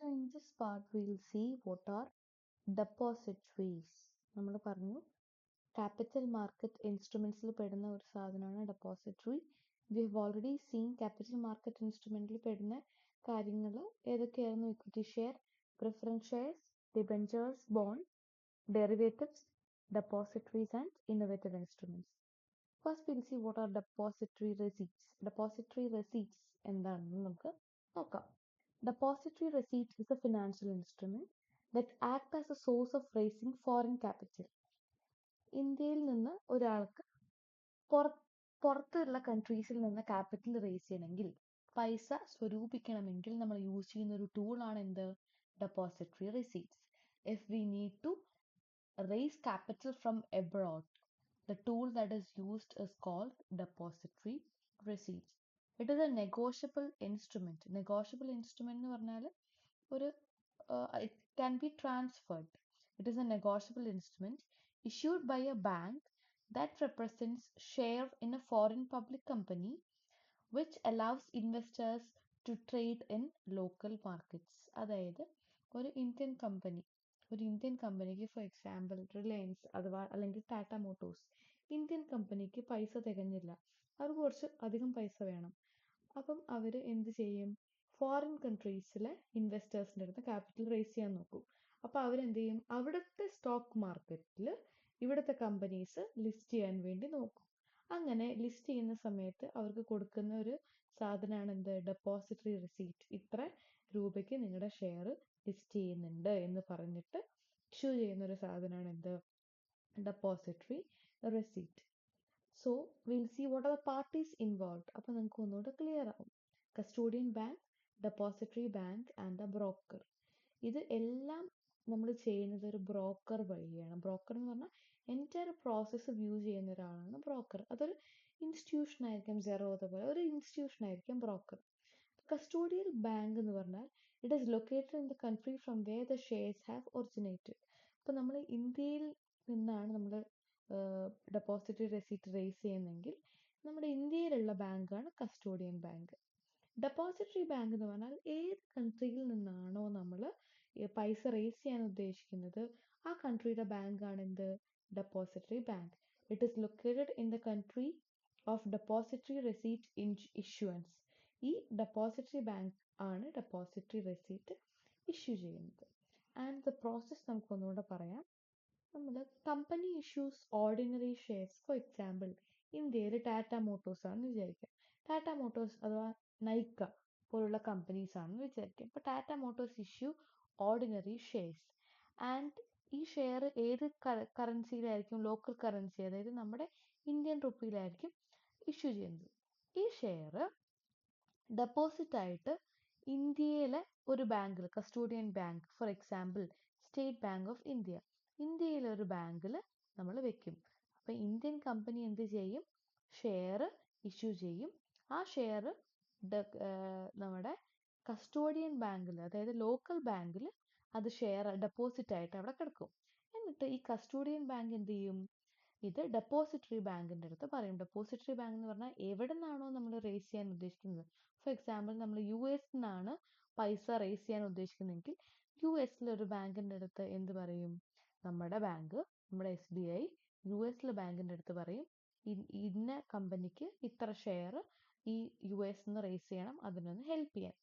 So in this part we'll see what are depositories. നമ്മൾ പറഞ്ഞു capital market instrumentsൽ പെടുന്ന ഒരു സാധനമാണ് depository. We have already seen capital market instrumental പെടുന്ന കാര്യങ്ങൾ ഏതൊക്കെയായിരുന്നു equity share, preference shares, debentures, bond, derivatives, depositories and innovative instruments. First we'll see what are depository receipts. Depository receipts എന്താണെന്ന് നമുക്ക് നോക്കാം. Depository receipt is a financial instrument that act as a source of raising foreign capital. ഇന്ത്യയിൽ നിന്ന് ഒരാൾക്ക് പുറത്തുള്ള കൺട്രീസിൽ നിന്ന് capital raise ചെയ്യണമെങ്കിൽ പൈസ സ്വരൂപിക്കണമെങ്കിൽ നമ്മൾ യൂസ് ചെയ്യുന്ന ഒരു ടൂളാണ് എന്ത് depository receipts. If we need to raise capital from abroad, the tool that is used is called depository receipts. It is a negotiable instrument. Negotiable instrument എന്ന് പറഞ്ഞാൽ it can be transferred. It is a negotiable instrument issued by a bank that represents share in a foreign public company which allows investors to trade in local markets. അതായത് ഒരു Indian കമ്പനിക്ക് for example Reliance അഥവാ അല്ലെങ്കിൽ Tata Motors Indian കമ്പനിക്ക് പൈസ തികഞ്ഞില്ല, അവർക്ക് കുറച്ച് അധികം പൈസ വേണം. അപ്പം അവർ എന്ത് ചെയ്യും, ഫോറിൻ കൺട്രീസിലെ ഇൻവെസ്റ്റേഴ്സിൻ്റെ അടുത്ത് ക്യാപിറ്റൽ റേസ് ചെയ്യാൻ നോക്കും. അപ്പോൾ അവരെന്ത് ചെയ്യും, അവിടുത്തെ സ്റ്റോക്ക് മാർക്കറ്റിൽ ഇവിടുത്തെ കമ്പനീസ് ലിസ്റ്റ് ചെയ്യാൻ വേണ്ടി നോക്കും. അങ്ങനെ ലിസ്റ്റ് ചെയ്യുന്ന സമയത്ത് അവർക്ക് കൊടുക്കുന്ന ഒരു സാധനമാണ് എന്ത് ഡെപ്പോസിറ്ററി റെസീറ്റ്. ഇത്ര രൂപയ്ക്ക് നിങ്ങളുടെ ഷെയർ ലിസ്റ്റ് ചെയ്യുന്നുണ്ട് എന്ന് പറഞ്ഞിട്ട് ഇഷ്യൂ ചെയ്യുന്ന ഒരു സാധനമാണ് എന്ത് depository receipt. So will see what are the parties involve. അപ്പോൾ നിങ്ങൾക്ക് ഒന്നുകൂടെ ക്ലിയർ ആവും. Custodian bank, depository bank and A broker. ഇത് എല്ലാം നമ്മൾ ചെയ്യുന്നത് ഒരു ബ്രോക്കർ വഴിയാണ്. ബ്രോക്കർ എന്ന് പറഞ്ഞാൽ എൻറ്റയർ പ്രോസസ്സ് വ്യൂ ചെയ്യുന്ന ഒരാളാണ് ബ്രോക്കർ. അതൊരു ഇൻസ്റ്റിറ്റ്യൂഷൻ ആയിരിക്കും, ജെറോദ പോലെ ഒരു ഇൻസ്റ്റിറ്റ്യൂഷൻ ആയിരിക്കും ബ്രോക്കർ. കസ്റ്റോഡിയൽ ബാങ്ക് എന്ന് പറഞ്ഞാൽ it is located in the country from where the shares have originated. ഇപ്പോൾ നമ്മൾ ഇന്ത്യയിൽ നിന്നാണ് നമ്മൾ ഡെപ്പോസിറ്ററി റെസീറ്റ് റേസ് ചെയ്യുന്നതെങ്കിൽ നമ്മുടെ ഇന്ത്യയിലുള്ള ബാങ്കാണ് കസ്റ്റോഡിയൻ ബാങ്ക്. ഡെപ്പോസിറ്ററി ബാങ്ക് എന്ന് പറഞ്ഞാൽ ഏത് കൺട്രിയിൽ നിന്നാണോ നമ്മൾ പൈസ റേസ് ചെയ്യാൻ ഉദ്ദേശിക്കുന്നത് ആ കൺട്രിയുടെ ബാങ്കാണ് എന്ത് depository bank. It is located in the country of depository receipt issuance. ഈ ഡെപ്പോസിറ്ററി ബാങ്ക് ആണ് ഡെപ്പോസിറ്ററി റെസീറ്റ് ഇഷ്യൂ ചെയ്യുന്നത്. ആൻഡ് ദ പ്രോസസ് നമുക്കൊന്നുകൂടെ പറയാം. നമ്മൾ company issues ordinary shares. For example ഇന്ത്യയിൽ ടാറ്റ മോട്ടോഴ്സ് ആണെന്ന് വിചാരിക്കാം. ടാറ്റ മോട്ടോഴ്സ് അഥവാ നൈക്ക പോലുള്ള കമ്പനീസ് ആണെന്ന് വിചാരിക്കാം. ഇപ്പോൾ Tata Motors issue ordinary shares and ഈ ഷെയർ ഏത് കറൻസിയിലായിരിക്കും, ലോക്കൽ കറൻസി അതായത് നമ്മുടെ ഇന്ത്യൻ റുപ്പിയിലായിരിക്കും ഇഷ്യൂ ചെയ്യുന്നത്. ഈ ഷെയർ ഡെപ്പോസിറ്റ് ആയിട്ട് ഇന്ത്യയിലെ ഒരു ബാങ്കിൽ, custodian bank for example state bank of India, ഇന്ത്യയിലെ ഒരു ബാങ്കിൽ നമ്മൾ വെക്കും. അപ്പം ഇന്ത്യൻ കമ്പനി എന്ത് ചെയ്യും, ഷെയർ ഇഷ്യൂ ചെയ്യും. ആ ഷെയർ നമ്മുടെ കസ്റ്റോഡിയൻ ബാങ്കിൽ അതായത് ലോക്കൽ ബാങ്കിൽ അത് ഷെയർ ഡെപ്പോസിറ്റ് ആയിട്ട് അവിടെ കിടക്കും. എന്നിട്ട് ഈ കസ്റ്റോഡിയൻ ബാങ്ക് എന്ത് ചെയ്യും, ഇത് ഡെപ്പോസിറ്ററി ബാങ്കിൻ്റെ അടുത്ത് പറയും. ഡെപ്പോസിറ്ററി ബാങ്ക് എന്ന് പറഞ്ഞാൽ എവിടെ നിന്നാണോ നമ്മൾ റേസ് ചെയ്യാൻ ഉദ്ദേശിക്കുന്നത്, ഫോർ എക്സാമ്പിൾ നമ്മൾ യു എസ് നിന്നാണ് പൈസ റേസ് ചെയ്യാൻ ഉദ്ദേശിക്കുന്നതെങ്കിൽ യു എസിലെ ഒരു ബാങ്കിൻ്റെ അടുത്ത് എന്ത് പറയും, നമ്മുടെ ബാങ്ക്, നമ്മുടെ SBI യു എസിലെ ബാങ്കിൻ്റെ അടുത്ത് പറയും ഇന്ന കമ്പനിക്ക് ഇത്ര ഷെയർ ഈ യു എസ് നിന്ന് റേസ് ചെയ്യണം, അതിനൊന്ന് ഹെൽപ്പ് ചെയ്യാൻ.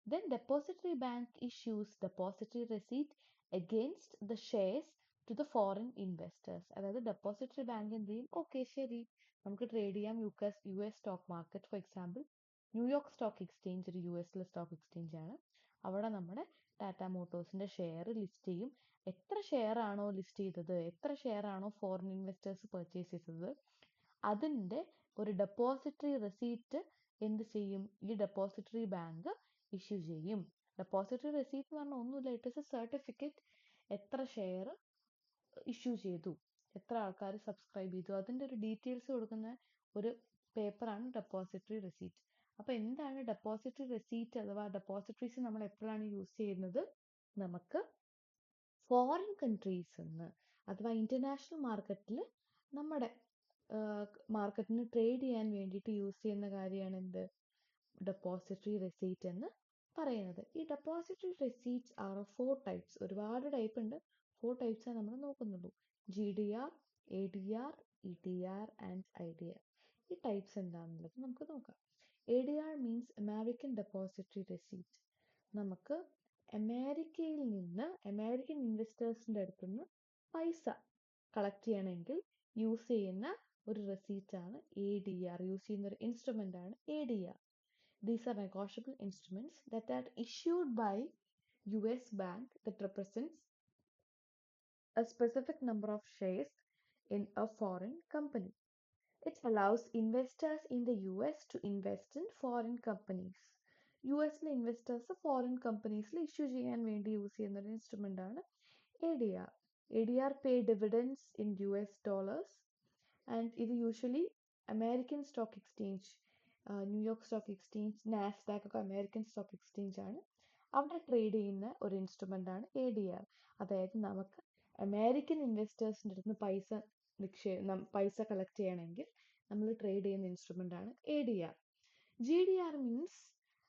Then depository bank issues depository receipt against the shares to the foreign investors. അതായത് ഡെപ്പോസിറ്ററി ബാങ്ക് എന്ത് ചെയ്യും, ഓക്കെ ശരി നമുക്ക് ട്രേഡ് ചെയ്യാം U S stock market. For example New York stock exchange ഒരു യു എസിലെ സ്റ്റോക്ക് എക്സ്ചേഞ്ച് ആണ്. അവിടെ നമ്മുടെ ടാറ്റ മോട്ടോഴ്സിൻ്റെ ഷെയർ ലിസ്റ്റ് ചെയ്യും. എത്ര ഷെയർ ആണോ ലിസ്റ്റ് ചെയ്തത്, എത്ര ഷെയർ ആണോ ഫോറിൻ ഇൻവെസ്റ്റേഴ്സ് പർച്ചേസ് ചെയ്തത്, അതിൻ്റെ ഒരു ഡെപ്പോസിറ്ററി റെസീറ്റ് എന്ത് ചെയ്യും, ഈ ഡെപ്പോസിറ്ററി ബാങ്ക് ഇഷ്യൂ ചെയ്യും. ഡെപ്പോസിറ്ററി റെസീറ്റ് എന്ന് പറഞ്ഞാൽ ഒന്നുമില്ല, ഇറ്റ് ഇസ് എ സർട്ടിഫിക്കറ്റ്. എത്ര ഷെയർ ഇഷ്യൂ ചെയ്തു, എത്ര ആൾക്കാർ സബ്സ്ക്രൈബ് ചെയ്തു, അതിൻ്റെ ഒരു ഡീറ്റെയിൽസ് കൊടുക്കുന്ന ഒരു പേപ്പറാണ് ഡെപ്പോസിറ്ററി റെസീറ്റ്. അപ്പോൾ എന്താണ് ഡെപ്പോസിറ്ററി റെസീറ്റ് അഥവാ ഡെപ്പോസിറ്ററീസ് നമ്മൾ എപ്പോഴാണ് യൂസ് ചെയ്യുന്നത്, നമുക്ക് ഫോറിൻ കൺട്രീസിൽ നിന്ന് അഥവാ ഇൻ്റർനാഷണൽ മാർക്കറ്റിൽ നമ്മുടെ മാർക്കറ്റിന് ട്രേഡ് ചെയ്യാൻ വേണ്ടിയിട്ട് യൂസ് ചെയ്യുന്ന കാര്യമാണ് എന്ത് ഡെപ്പോസിറ്ററി റെസീറ്റ് എന്ന് പറയുന്നത്. ഈ depository receipts are of 4 types. ഒരുപാട് ടൈപ്പ് ഉണ്ട്. 4 ടൈപ്സാണ് നമ്മൾ നോക്കുന്നുള്ളൂ. GDR, ADR, EDR and IDR. ഈ ടൈപ്സ് എന്താണെന്നുള്ളത് നമുക്ക് നോക്കാം. ADR means American depository receipt. നമുക്ക് അമേരിക്കയിൽ നിന്ന് അമേരിക്കൻ ഇൻവെസ്റ്റേഴ്സിൻ്റെ അടുത്ത് നിന്ന് പൈസ കളക്ട് ചെയ്യണമെങ്കിൽ യൂസ് ചെയ്യുന്ന ഒരു റെസീറ്റാണ് ADR. യൂസ് ചെയ്യുന്ന ഒരു ഇൻസ്ട്രുമെൻ്റ് ആണ് ADR. These are negotiable instruments that are issued by US bank that represents a specific number of shares in a foreign company. It allows investors in the US to invest in foreign companies. US-ലെ investors foreign കമ്പനീസിൽ issue ചെയ്യാൻ വേണ്ടി use ചെയ്യുന്ന ഒരു instrument ആണ് ADR. ADR pay dividends in US dollars and ഇത് usually American stock exchange, New York stock exchange, Nasdaq ഒക്കെ American stock exchange ആണ്. അവിടെ ട്രേഡ് ചെയ്യുന്ന ഒരു ഇൻസ്ട്രുമെൻ്റ് ആണ് ADR. അതായത് നമുക്ക് അമേരിക്കൻ ഇൻവെസ്റ്റേഴ്സിൻ്റെ അടുത്ത് പൈസ കളക്ട് ചെയ്യണമെങ്കിൽ നമ്മൾ ട്രേഡ് ചെയ്യുന്ന ഇൻസ്ട്രുമെൻ്റ് ആണ് ADR. GDR means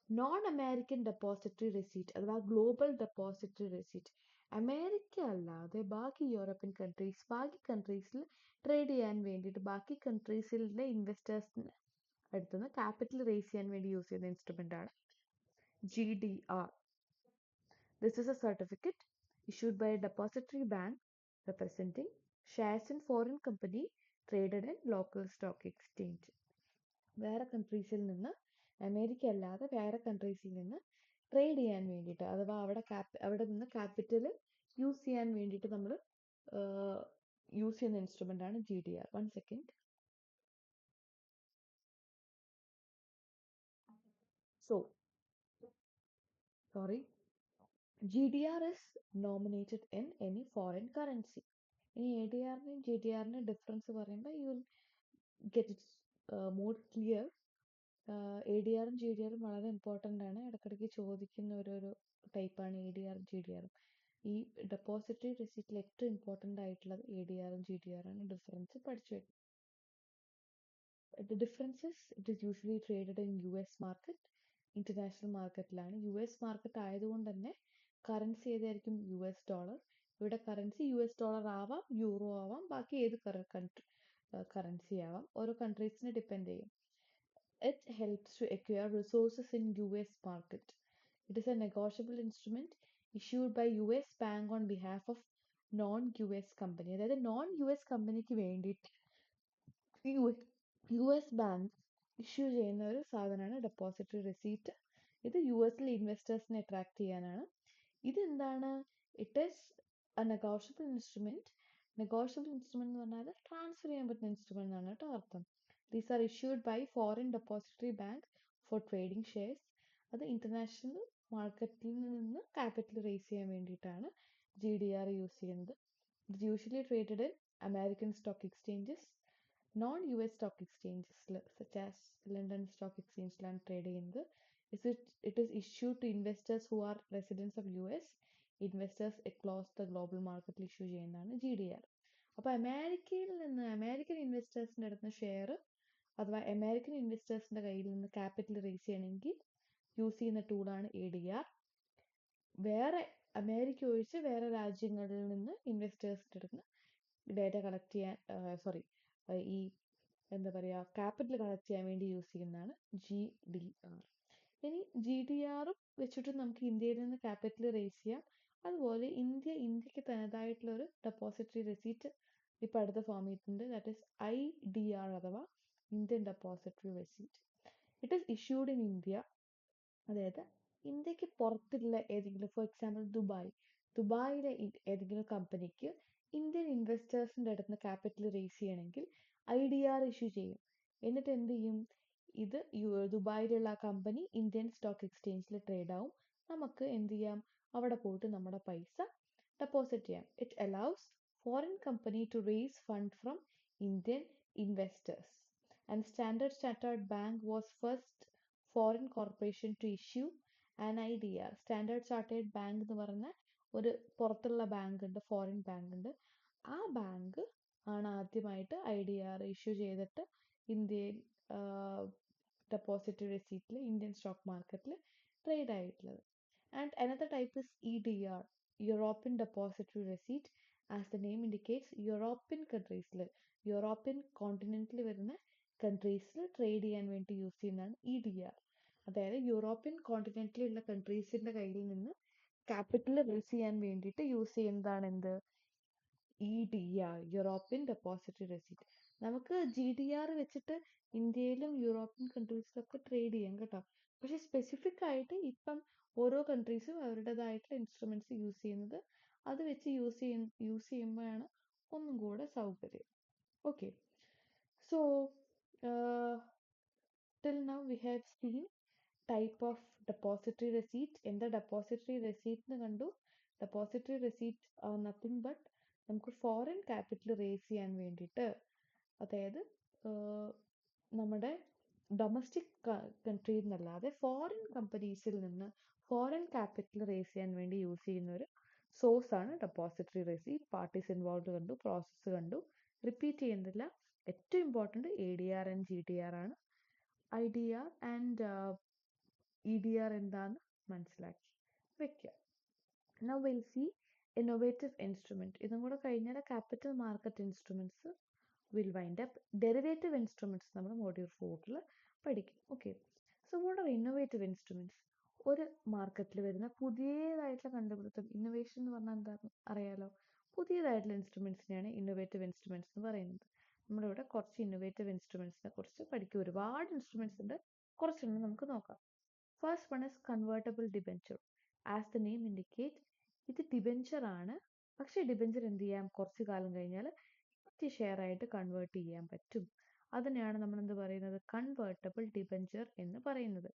non American depository receipt അഥവാ ഗ്ലോബൽ ഡെപ്പോസിറ്ററി റെസീറ്റ്. അമേരിക്ക അല്ലാതെ ബാക്കി യൂറോപ്യൻ കൺട്രീസ്, ബാക്കി കൺട്രീസിൽ ട്രേഡ് ചെയ്യാൻ വേണ്ടിയിട്ട് ബാക്കി കൺട്രീസിലെ ഇൻവെസ്റ്റേഴ്സിന് അടുത്തുനിന്ന് ക്യാപിറ്റൽ റേസ് ചെയ്യാൻ വേണ്ടി യൂസ് ചെയ്യുന്ന ഇൻസ്ട്രുമെൻ്റ് ആണ് GDR. This is a certificate issued by a depository bank representing shares in foreign company traded in local stock exchange. വേറെ കൺട്രീസിൽ നിന്ന്, അമേരിക്ക അല്ലാതെ വേറെ കൺട്രീസിൽ നിന്ന് ട്രേഡ് ചെയ്യാൻ വേണ്ടിയിട്ട് അഥവാ അവിടെ നിന്ന് ക്യാപിറ്റൽ യൂസ് ചെയ്യാൻ വേണ്ടിയിട്ട് നമ്മൾ യൂസ് ചെയ്യുന്ന ഇൻസ്ട്രുമെൻ്റ് ആണ് GDR. 1 second. GDR is nominated in any foreign currency. ഇനി ADRനെയും GDRനെയും ഡിഫറൻസ് പറയുമ്പോൾ you will get it more clear. ADRും GDRും വളരെ ഇമ്പോർട്ടൻ്റ് ആണ്. ഇടയ്ക്കിടയ്ക്ക് ചോദിക്കുന്ന ഒരു ടൈപ്പാണ് ADRും GDRും. ഈ ഡെപ്പോസിറ്ററി റെസീറ്റിൽ ഏറ്റവും ഇമ്പോർട്ടൻ്റ് ആയിട്ടുള്ളത് ADRും GDRാണ്. ഡിഫറൻസ് പഠിച്ചു വെക്കും. The differences, it is usually traded in US market, international മാർക്കറ്റിലാണ്. US മാർക്കറ്റ് ആയതുകൊണ്ട് തന്നെ കറൻസി ഏതായിരിക്കും US ഡോളർ. ഇവിടെ കറൻസി US ഡോളർ ആവാം, യൂറോ ആവാം, ബാക്കി ഏത് കറൻസി ആവാം. ഓരോ കൺട്രീസിനെ ഡിപ്പെൻഡ് ചെയ്യും. It helps to acquire resources in US market. It is a negotiable instrument issued by US bank on behalf of non-US company. അതായത് non-US കമ്പനിക്ക് വേണ്ടിയിട്ട് US ബാങ്ക് ഇഷ്യൂ ചെയ്യുന്ന ഒരു സാധനമാണ് ഡെപ്പോസിറ്ററി റെസീറ്റ്. ഇത് US-ലെ ഇൻവെസ്റ്റേഴ്സിനെ അട്രാക്ട് ചെയ്യാനാണ്. ഇതെന്താണ്? It is a negotiable instrument. Negotiable instrument എന്ന് പറഞ്ഞാൽ ട്രാൻസ്ഫർ ചെയ്യാൻ പറ്റുന്ന ഇൻസ്ട്രുമെന്റ് എന്നാണ് കേട്ടോ അർത്ഥം. These are issued by foreign depository bank for trading shares. അത് ഇന്റർനാഷണൽ മാർക്കറ്റിൽ നിന്ന് ക്യാപിറ്റൽ റേസ് ചെയ്യാൻ വേണ്ടിയിട്ടാണ് GDR യൂസ് ചെയ്യുന്നത്. It usually traded in American stock exchanges, non-US stock exchanges such as London Stock Exchange-ലാണ് ട്രേഡ് ചെയ്യുന്നത്. It is issued to investors who are residents of US. Investors across the global market issue ചെയ്യുന്നതാണ് GDR. അപ്പോൾ അമേരിക്കയിൽ നിന്ന് American ഇൻവെസ്റ്റേഴ്സിൻ്റെ അടുത്ത് share അഥവാ American ഇൻവെസ്റ്റേഴ്സിൻ്റെ കയ്യിൽ നിന്ന് ക്യാപിറ്റൽ റേസ് ചെയ്യണമെങ്കിൽ യൂസ് ചെയ്യുന്ന ടൂളാണ് ADR. വേറെ അമേരിക്ക ഒഴിച്ച് വേറെ രാജ്യങ്ങളിൽ നിന്ന് ഇൻവെസ്റ്റേഴ്സിൻ്റെ അടുത്ത് ഡേറ്റ കളക്ട് ചെയ്യാൻ ഈ എന്താ പറയുക ക്യാപിറ്റൽ കളക്ട് ചെയ്യാൻ വേണ്ടി യൂസ് ചെയ്യുന്നതാണ് GDR. ഇനി GDRും വെച്ചിട്ട് നമുക്ക് ഇന്ത്യയിൽ നിന്ന് ക്യാപിറ്റൽ റേസ് ചെയ്യാം. അതുപോലെ ഇന്ത്യക്ക് തനതായിട്ടുള്ള ഒരു ഡെപ്പോസിറ്ററി റെസീറ്റ് ഇപ്പം അടുത്ത ഫോം ചെയ്തിട്ടുണ്ട്. ദാറ്റ് ഈസ് IDR അഥവാ Indian depository receipt. It is issued in India. അതായത് ഇന്ത്യക്ക് പുറത്തുള്ള ഏതെങ്കിലും, ഫോർ എക്സാമ്പിൾ ദുബായിലെ ഏതെങ്കിലും കമ്പനിക്ക് ഇന്ത്യൻ ഇൻവെസ്റ്റേഴ്സിൻ്റെ അടുത്ത് നിന്ന് ക്യാപിറ്റൽ റേസ് ചെയ്യണമെങ്കിൽ IDR ഇഷ്യൂ ചെയ്യും. എന്നിട്ട് എന്ത് ചെയ്യും? ഇത് ദുബായിലുള്ള ആ കമ്പനി ഇന്ത്യൻ സ്റ്റോക്ക് എക്സ്ചേഞ്ചിൽ ട്രേഡ് ആവും. നമുക്ക് എന്ത് ചെയ്യാം? അവിടെ പോയിട്ട് നമ്മുടെ പൈസ ഡെപ്പോസിറ്റ് ചെയ്യാം. It allows foreign company to raise fund from Indian investors. And Standard Chartered Bank was first foreign corporation to issue an IDR. Standard Chartered Bank എന്ന് പറഞ്ഞ ഒരു പുറത്തുള്ള ബാങ്ക് ഉണ്ട്, ഫോറിൻ ബാങ്ക് ഉണ്ട്. ആ ബാങ്ക് ആണ് ആദ്യമായിട്ട് IDR ഇഷ്യൂ ചെയ്തിട്ട് ഇന്ത്യൻ ഡെപ്പോസിറ്ററി റെസീറ്റിൽ ഇന്ത്യൻ സ്റ്റോക്ക് മാർക്കറ്റിൽ ട്രേഡ് ആയിട്ടുള്ളത്. And another type is EDR, European depository receipt. As the name indicates, European കൺട്രീസിൽ, യൂറോപ്യൻ കോണ്ടിനെന്റിൽ വരുന്ന കൺട്രീസിൽ ട്രേഡ് ചെയ്യാൻ വേണ്ടി യൂസ് ചെയ്യുന്നതാണ് EDR. അതായത് യൂറോപ്യൻ കോണ്ടിനെന്റിലുള്ള കൺട്രീസിന്റെ കയ്യിൽ നിന്ന് ക്യാപിറ്റൽ റേസ് ചെയ്യാൻ വേണ്ടിയിട്ട് യൂസ് ചെയ്യുന്നതാണ് എന്ത്? EDR, European depository receipt. നമുക്ക് GDR വെച്ചിട്ട് ഇന്ത്യയിലും യൂറോപ്യൻ കൺട്രീസിലൊക്കെ ട്രേഡ് ചെയ്യാം കേട്ടോ. പക്ഷെ സ്പെസിഫിക് ആയിട്ട് ഇപ്പം ഓരോ കൺട്രീസും അവരുടേതായിട്ടുള്ള ഇൻസ്ട്രുമെന്റ്സ് യൂസ് ചെയ്യുന്നത്, അത് വെച്ച് യൂസ് ചെയ്യുമ്പോഴാണ് ഒന്നും കൂടെ സൗകര്യം. Okay, so till now we have seen type of depository receipt. എന്താ depository receipt എന്ന് കണ്ടു. depository receipt are nothing but നമുക്ക് ഫോറിൻ ക്യാപിറ്റൽ റേസ് ചെയ്യാൻ വേണ്ടിയിട്ട്, അതായത് നമ്മുടെ ഡൊമസ്റ്റിക് കൺട്രിയിൽ നിന്നല്ലാതെ ഫോറിൻ കമ്പനീസിൽ നിന്ന് ഫോറിൻ ക്യാപിറ്റൽ റേസ് ചെയ്യാൻ വേണ്ടി യൂസ് ചെയ്യുന്ന ഒരു സോഴ്സ് ആണ് ഡെപ്പോസിറ്ററി റെസീറ്റ്. പാർട്ടീസ് ഇൻവോൾവ് കണ്ടു, പ്രോസസ്സ് കണ്ടു, റിപ്പീറ്റ് ചെയ്യുന്നില്ല. ഏറ്റവും ഇമ്പോർട്ടൻറ്റ് ADR ആൻഡ് GDR ആണ്. IDR ആൻഡ് EDR എന്താന്ന് മനസ്സിലാക്കി വെക്കുക. Now we'll see innovative instrument. ഇതും കൂടെ കഴിഞ്ഞാൽ capital market instruments will wind up. Derivative instruments നമ്മൾ മോഡ്യൂൾ 4 പഠിക്കും. Okay, so what are innovative instruments? ഒരു മാർക്കറ്റിൽ വരുന്ന പുതിയതായിട്ടുള്ള കണ്ടുപിടുത്തം, ഇന്നോവേഷൻ എന്ന് പറഞ്ഞാൽ എന്താ അറിയാലോ, പുതിയതായിട്ടുള്ള ഇൻസ്ട്രുമെന്റ്സിനെയാണ് ഇന്നോവേറ്റീവ് ഇൻസ്ട്രുമെന്റ്സ് എന്ന് പറയുന്നത്. നമ്മളിവിടെ കുറച്ച് ഇന്നോവേറ്റീവ് ഇൻസ്ട്രുമെന്റ്സിനെ കുറിച്ച് പഠിക്കും. ഒരുപാട് ഇൻസ്ട്രുമെന്റ്സ് ഉണ്ട്, കുറച്ചെണ്ണം നമുക്ക് നോക്കാം. First one is convertible debenture. As the name indicate, ഇത് ഡിബെഞ്ചർ ആണ്. പക്ഷേ ഡിബെഞ്ചർ എന്ത് ചെയ്യാം? കുറച്ച് കാലം കഴിഞ്ഞാൽ ഇക്വിറ്റി ഷെയർ ആയിട്ട് കൺവേർട്ട് ചെയ്യാൻ പറ്റും. അതിനെയാണ് നമ്മൾ എന്ത് പറയുന്നത്? കൺവേർട്ടബിൾ ഡിബെഞ്ചർ എന്ന് പറയുന്നത്.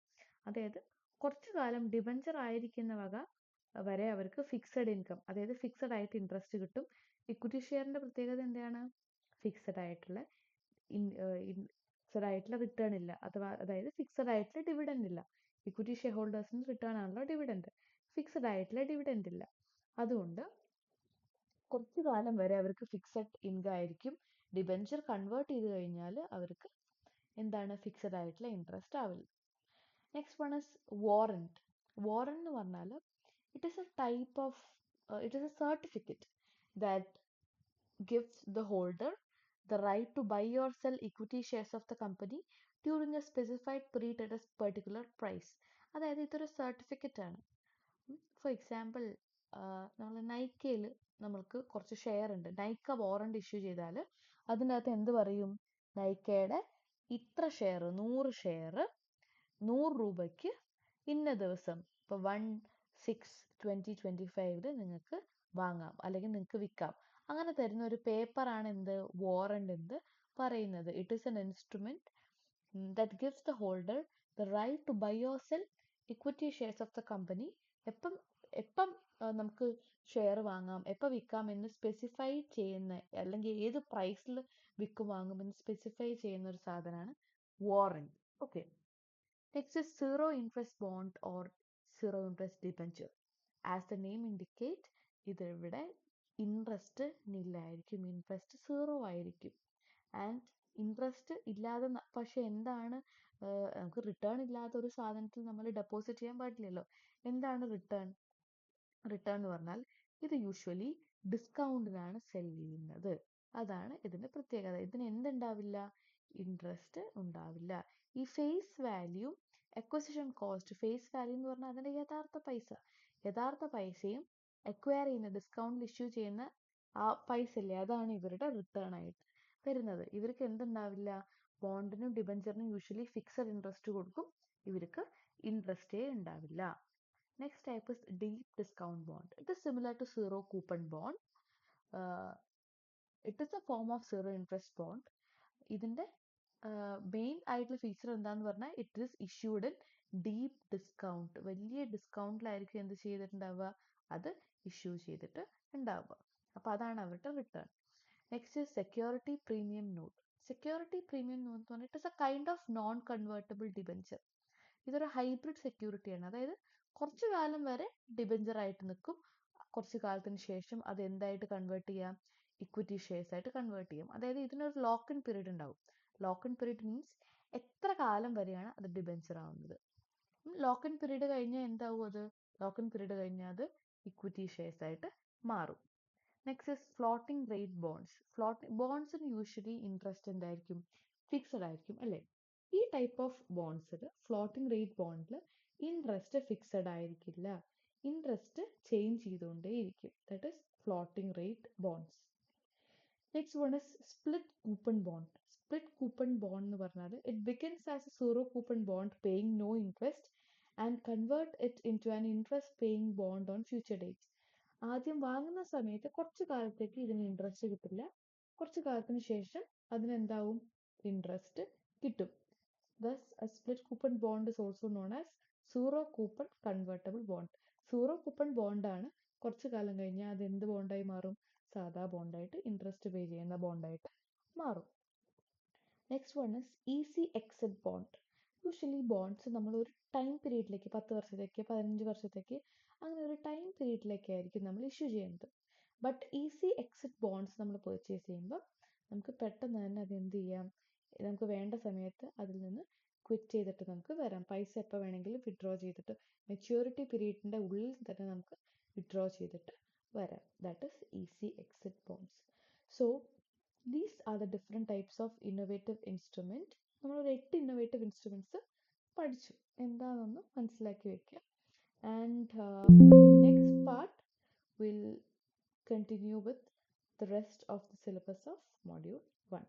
അതായത് കുറച്ചു കാലം ഡിബെഞ്ചർ ആയിരിക്കുന്ന വക വരെ അവർക്ക് ഫിക്സഡ് ഇൻകം, അതായത് ഫിക്സഡ് ആയിട്ട് ഇൻട്രസ്റ്റ് കിട്ടും. ഇക്വിറ്റി ഷെയറിന്റെ പ്രത്യേകത എന്താണ്? ഫിക്സഡ് ആയിട്ടുള്ള ഫിക്സഡ് ആയിട്ടുള്ള റിട്ടേൺ ഇല്ല, അതായത് ഫിക്സഡ് ആയിട്ടുള്ള ഡിവിഡൻഡ് ഇല്ല. ഇക്വിറ്റി ഷെയർ ഹോൾഡേഴ്സിന് റിട്ടേൺ ആണല്ലോ ഡിവിഡൻഡ്, ഫിക്സഡ് ആയിട്ടുള്ള ഡിവിഡൻഡ് ഇല്ല. അതുകൊണ്ട് കുറച്ചു കാലം വരെ അവർക്ക് ഫിക്സഡ് ഇൻകം ആയിരിക്കും. ഡിബെഞ്ചർ കൺവേർട്ട് ചെയ്ത് കഴിഞ്ഞാൽ അവർക്ക് എന്താണ്? ഫിക്സഡ് ആയിട്ടുള്ള ഇൻട്രസ്റ്റ് ആവില്ല. Next one is warrant. Warrant എന്ന് പറഞ്ഞാൽ it is A type of it is A certificate that gives the holder the right to buy or sell equity shares of the company during a specified period at a particular price. അതായത് ഇതൊരു certificate ആണ്. For example, നമ്മൾ നൈക്കയിൽ നമ്മൾക്ക് കുറച്ച് share ഉണ്ട്. Nykaa warrant issue ചെയ്താൽ അതിനകത്ത് എന്ത് പറയും? നൈക്കയുടെ ഇത്ര ഷെയർ, 100 ഷെയർ 100 രൂപയ്ക്ക് ഇന്ന ദിവസം, ഇപ്പോൾ 1/6/2025 നിങ്ങൾക്ക് വാങ്ങാം അല്ലെങ്കിൽ നിങ്ങൾക്ക് വിൽക്കാം. അങ്ങനെ തരുന്ന ഒരു പേപ്പറാണ് എന്ത്? വാറണ്ട് എന്ന് പറയുന്നത്. It is an instrument that gives the holder the right to buy or sell equity shares of the company. എപ്പം എപ്പം നമുക്ക് ഷെയർ വാങ്ങാം, എപ്പം വിൽക്കാം എന്ന് സ്പെസിഫൈ ചെയ്യുന്ന, അല്ലെങ്കിൽ ഏത് പ്രൈസിൽ വിൽക്കും വാങ്ങുമെന്ന് സ്പെസിഫൈ ചെയ്യുന്ന ഒരു സാധനമാണ് warrant. Okay, next is zero interest bond or zero interest debenture. As the name indicate, ഇതിവിടെ ഇൻട്രസ്റ്റ് നില്ലായിരിക്കും, ഇൻട്രസ്റ്റ് സീറോ ആയിരിക്കും. ആൻഡ് ഇൻട്രസ്റ്റ് ഇല്ലാതെ പക്ഷെ എന്താണ്, നമുക്ക് റിട്ടേൺ ഇല്ലാത്ത ഒരു സാധനത്തിൽ നമ്മൾ ഡെപ്പോസിറ്റ് ചെയ്യാൻ പാടില്ലല്ലോ. എന്താണ് റിട്ടേൺ? റിട്ടേൺ എന്ന് പറഞ്ഞാൽ ഇത് യൂഷ്വലി ഡിസ്കൗണ്ടിനാണ് സെൽ ചെയ്യുന്നത്. അതാണ് ഇതിന്റെ പ്രത്യേകത. ഇതിന് എന്തുണ്ടാവില്ല? ഇൻട്രസ്റ്റ് ഉണ്ടാവില്ല. ഈ face value, acquisition cost, face value എന്ന് പറഞ്ഞാൽ അതിന്റെ യഥാർത്ഥ പൈസയും അക്വയർ ചെയ്യുന്ന, ഡിസ്കൗണ്ടിൽ ഇഷ്യൂ ചെയ്യുന്ന ആ പൈസ ഇല്ലേ, അതാണ് ഇവരുടെ റിട്ടേൺ ആയിട്ട് വരുന്നത്. ഇവർക്ക് എന്തുണ്ടാവില്ല? ബോണ്ടിനും ഡിബഞ്ചറിനും യൂഷ്വലി ഫിക്സഡ് ഇൻട്രസ്റ്റ് കൊടുക്കും, ഇവർക്ക് ഇൻട്രസ്റ്റേ ഉണ്ടാവില്ല. Next type is deep discount bond. It is similar to zero coupon bond. It is a form of zero interest bond. ഇതിന്റെ മെയിൻ ആയിട്ടുള്ള ഫീച്ചർ എന്താന്ന് പറഞ്ഞാൽ it is issued in deep discount. വലിയ ഡിസ്കൗണ്ടിലായിരിക്കും എന്ത് ചെയ്തിട്ടുണ്ടാവുക? അത് ഇഷ്യൂ ചെയ്തിട്ട് ഉണ്ടാവുക. അപ്പൊ അതാണ് അവരുടെ return. Next security premium note. Security premium note എന്ന് പറഞ്ഞാൽ it is a kind of non convertible debenture. ഇതൊരു ഹൈബ്രിഡ് സെക്യൂരിറ്റിയാണ്. അതായത് കുറച്ചു കാലം വരെ ഡിബെഞ്ചർ ആയിട്ട് നിൽക്കും, കുറച്ചു കാലത്തിന് ശേഷം അത് എന്തായിട്ട് കൺവേർട്ട് ചെയ്യാം? ഇക്വിറ്റി ഷെയർസ് ആയിട്ട് കൺവേർട്ട് ചെയ്യും. അതായത് ഇതിനൊരു ലോക്ക് ഇൻ പീരീഡ് ഉണ്ടാവും. ലോക്ക് ഇൻ പീരീഡ് മീൻസ് എത്ര കാലം വരെയാണ് അത് ഡിബെഞ്ചർ ആവുന്നത്. ലോക്ക് ഇൻ പീരീഡ് കഴിഞ്ഞാൽ എന്താവും അത്? ലോക്ക് ഇൻ പീരീഡ് കഴിഞ്ഞാൽ അത് ഇക്വിറ്റി ഷെയർസ് ആയിട്ട് മാറും. Next is floating rate bonds. ബോണ്ട്സിന് യൂഷ്വലി ഇൻട്രസ്റ്റ് എന്തായിരിക്കും? ഫിക്സഡ് ആയിരിക്കും അല്ലേ? ഈ ടൈപ്പ് ഓഫ് ബോണ്ട്സിൽ ഫ്ലോട്ടിംഗ് റേറ്റ് ബോണ്ടിൽ ഇൻട്രസ്റ്റ് ഫിക്സഡ് ആയിരിക്കില്ല. ഇൻട്രസ്റ്റ് ചേഞ്ച് ചെയ്തുകൊണ്ടേയിരിക്കും. That is floating rate bonds. Next one is split coupon bond. Split coupon bond എന്ന് പറഞ്ഞാൽ it begins as a zero coupon bond paying no interest and convert it into an interest paying bond on future dates. ആദ്യം വാങ്ങുന്ന സമയത്ത് കുറച്ച് കാലത്തേക്ക് ഇതിന് interest കിട്ടില്ല, കുറച്ച് കാലത്തിന് ശേഷം അതിനെന്താവും? ഇൻട്രസ്റ്റ് കിട്ടും. Thus, a split coupon bond is also known as zero coupon convertible bond. Zero coupon ബോണ്ടാണ്, കുറച്ച് കാലം കഴിഞ്ഞാൽ അത് എന്ത് ബോണ്ടായി മാറും? സാധാ ബോണ്ടായിട്ട്, ഇൻട്രസ്റ്റ് പേ ചെയ്യുന്ന ബോണ്ടായിട്ട് മാറും. Next one is easy exit bond. Usually bonds നമ്മൾ ഒരു ടൈം പീരീഡിലേക്ക്, 10 വർഷത്തേക്ക് 15 വർഷത്തേക്ക് അങ്ങനെ ഒരു ടൈം പീരീഡിലേക്കായിരിക്കും നമ്മൾ ഇഷ്യൂ ചെയ്യുന്നത്. ബട്ട് ഈസി എക്സിറ്റ് ബോണ്ട്സ് നമ്മൾ പർച്ചേസ് ചെയ്യുമ്പോൾ നമുക്ക് പെട്ടെന്ന് തന്നെ അത് എന്ത് ചെയ്യാം? നമുക്ക് വേണ്ട സമയത്ത് അതിൽ നിന്ന് ക്വിറ്റ് ചെയ്തിട്ട് നമുക്ക് വരാം. പൈസ എപ്പോൾ വേണമെങ്കിലും വിഡ്രോ ചെയ്തിട്ട് മെച്യൂരിറ്റി പീരീഡിൻ്റെ ഉള്ളിൽ തന്നെ നമുക്ക് വിഡ്രോ ചെയ്തിട്ട് വരാം. That is easy exit bonds. So these are the different types of innovative instrument. നമ്മളൊരു 8 ഇന്നോവേറ്റീവ് ഇൻസ്ട്രുമെൻറ്റ്സ് പഠിച്ചു. എന്താണെന്ന് മനസ്സിലാക്കി വെക്കുക. And next part will continue with the rest of the syllabus of module 1.